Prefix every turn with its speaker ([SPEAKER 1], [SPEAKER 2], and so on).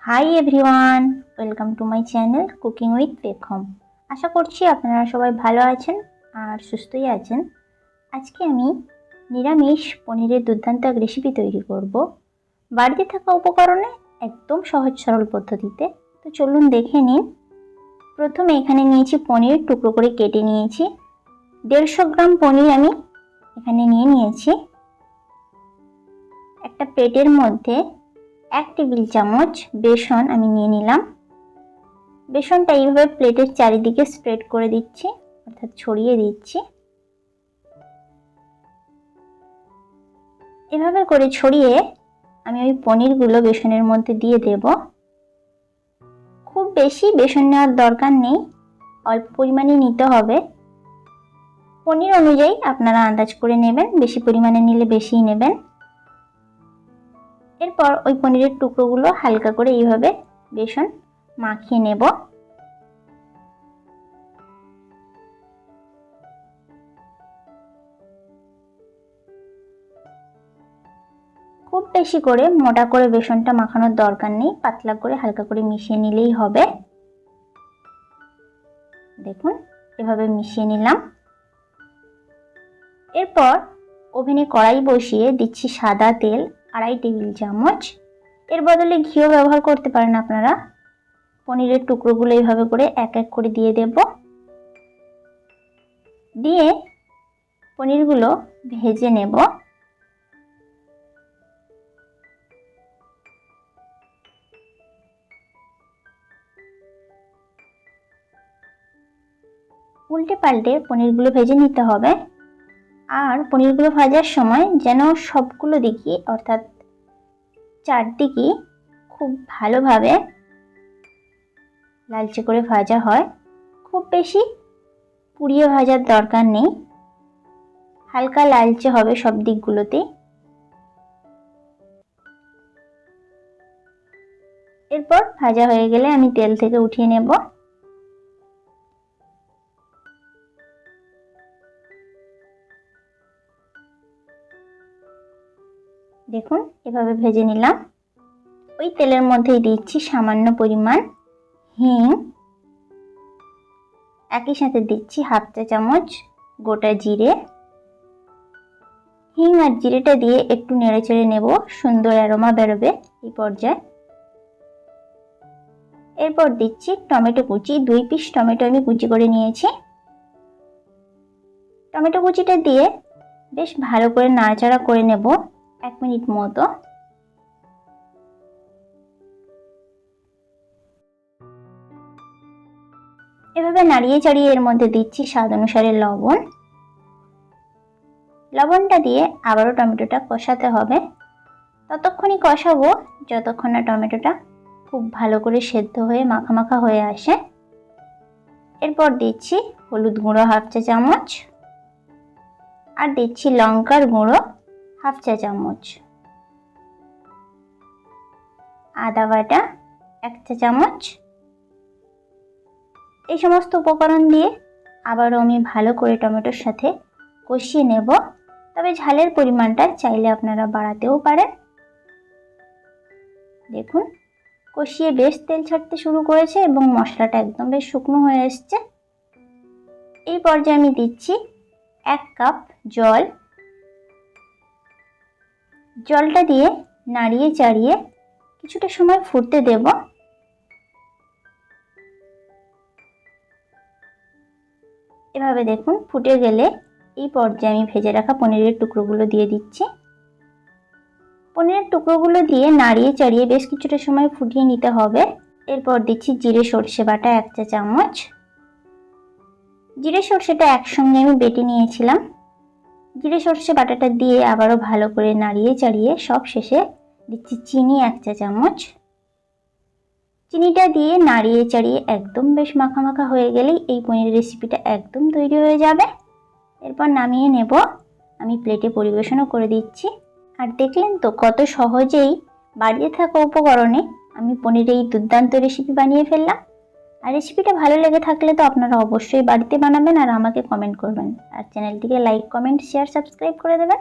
[SPEAKER 1] Hi everyone, welcome to my channel cooking with পেখম। আশা করছি আপনারা সবাই ভালো আছেন আর সুস্থই আছেন। আজকে আমি নিরামিষ পনিরের দুর্দান্ত এক রেসিপি তৈরি করব বাড়িতে থাকা উপকরণে, একদম সহজ সরল পদ্ধতিতে। তো চলুন দেখে নিন। প্রথমে এখানে নিয়েছি পনির, টুকরো করে কেটে নিয়েছি। 150 গ্রাম পনির আমি এখানে নিয়ে নিয়েছি। একটা প্লেটের মধ্যে 1 টেবিল চামচ বেসন আমি নিয়ে নিলাম। বেসনটা এইভাবে প্লেটের চারিদিকে স্প্রেড করে দিচ্ছি, অর্থাৎ ছড়িয়ে দিচ্ছি। এভাবে করে ছড়িয়ে আমি ওই পনিরগুলো বেসনের মধ্যে দিয়ে দেব। খুব বেশি বেসন নেওয়ার দরকার নেই, অল্প পরিমাণে নিতে হবে। পনির অনুযায়ী আপনারা আন্দাজ করে নেবেন, বেশি পরিমাণে নিলে বেশিই নেবেন। এরপর ওই পনিরের টুকরোগুলো হালকা করে এইভাবে বেসন মাখিয়ে নেব। খুব বেশি করে মোটা করে বেসনটা মাখানোর দরকার নেই, পাতলা করে হালকা করে মিশিয়ে নিলেই হবে। দেখুন, এভাবে মিশিয়ে নিলাম। এরপর ওভেনে কড়াই বসিয়ে দিচ্ছি সাদা তেল 2.5 টেবিল চামচ। এর বদলে ঘিও ব্যবহার করতে পারেন আপনারা। পনিরের টুকরোগুলো এইভাবে করে এক এক করে দিয়ে দেব। দিয়ে পনিরগুলো ভেজে নেব। উল্টে পাল্টে পনিরগুলো ভেজে নিতে হবে। আর পনিরগুলো ভাজার সময় যেন সবগুলো দিকই, অর্থাৎ চারদিকই খুব ভালোভাবে লালচে করে ভাজা হয়। খুব বেশি পুড়িয়ে ভাজার দরকার নেই, হালকা লালচে হবে সব দিকগুলোতেই। এরপর ভাজা হয়ে গেলে আমি তেল থেকে উঠিয়ে নেব। দেখুন, এভাবে ভেজে নিলাম। ওই তেলের মধ্যেই দিচ্ছি সামান্য পরিমাণ হিং, একই সাথে দিচ্ছি 1/2 চা চামচ গোটা জিরে। হিং আর জিরেটা দিয়ে একটু নেড়ে চেড়ে নেব, সুন্দর অ্যারোমা বেরোবে এই পর্যায়ে। এরপর দিচ্ছি টমেটো কুচি, 2 পিস টমেটো আমি কুচি করে নিয়েছি। টমেটো কুচিটা দিয়ে বেশ ভালো করে নাড়াচাড়া করে নেব 1 মিনিট মতো। এভাবে নাড়িয়ে চাড়িয়ে এর মধ্যে দিচ্ছি স্বাদ অনুসারে লবণ। লবণটা দিয়ে আবারও টমেটোটা কষাতে হবে। ততক্ষণই কষাবো যতক্ষণ না টমেটোটা খুব ভালো করে সেদ্ধ হয়ে মাখা মাখা হয়ে আসে। এরপর দিচ্ছি হলুদ গুঁড়ো 1/2 চা চামচ, আর দিচ্ছি লঙ্কার গুঁড়ো 1/2 চা চামচ, আদা বাটা 1 চা চামচ। এই সমস্ত উপকরণ দিয়ে আবারও আমি ভালো করে টমেটোর সাথে কষিয়ে নেব। তবে ঝালের পরিমাণটা চাইলে আপনারা বাড়াতেও পারেন। দেখুন, কষিয়ে বেশ তেল ছাড়তে শুরু করেছে এবং মশলাটা একদম বেশ শুকনো হয়ে এসছে। এই পর্যায়ে আমি দিচ্ছি 1 কাপ জল। জলটা দিয়ে নাড়িয়ে চাড়িয়ে কিছুটা সময় ফুটতে দেব। এভাবে দেখুন ফুটে গেলে এই পর্যায়ে আমি ভেজে রাখা পনিরের টুকরোগুলো দিয়ে দিচ্ছি। পনিরের টুকরোগুলো দিয়ে নাড়িয়ে চাড়িয়ে বেশ কিছুটা সময় ফুটিয়ে নিতে হবে। এরপর দিচ্ছি জিরে সর্ষে বাটা 1 চা চামচ। জিরে সর্ষেটা একসঙ্গে আমি বেটে নিয়েছিলাম। জিরে সর্ষে বাটাটা দিয়ে আবারও ভালো করে নাড়িয়ে চাড়িয়ে সব শেষে দিচ্ছি চিনি 1 চা চামচ। চিনিটা দিয়ে নাড়িয়ে চাড়িয়ে একদম বেশ মাখা মাখা হয়ে গেলেই এই পনিরের রেসিপিটা একদম তৈরি হয়ে যাবে। এরপর নামিয়ে নেব। আমি প্লেটে পরিবেশনও করে দিচ্ছি। আর দেখলেন তো কত সহজেই বাড়িতে থাকা উপকরণে আমি পনিরের এই দুর্দান্ত রেসিপি বানিয়ে ফেললাম। আর রেসিপিটা ভালো লেগে থাকলে তো আপনারা অবশ্যই বাড়িতে বানাবেন আর আমাকে কমেন্ট করবেন। আর চ্যানেলটিকে লাইক, কমেন্ট, শেয়ার, সাবস্ক্রাইব করে দেবেন।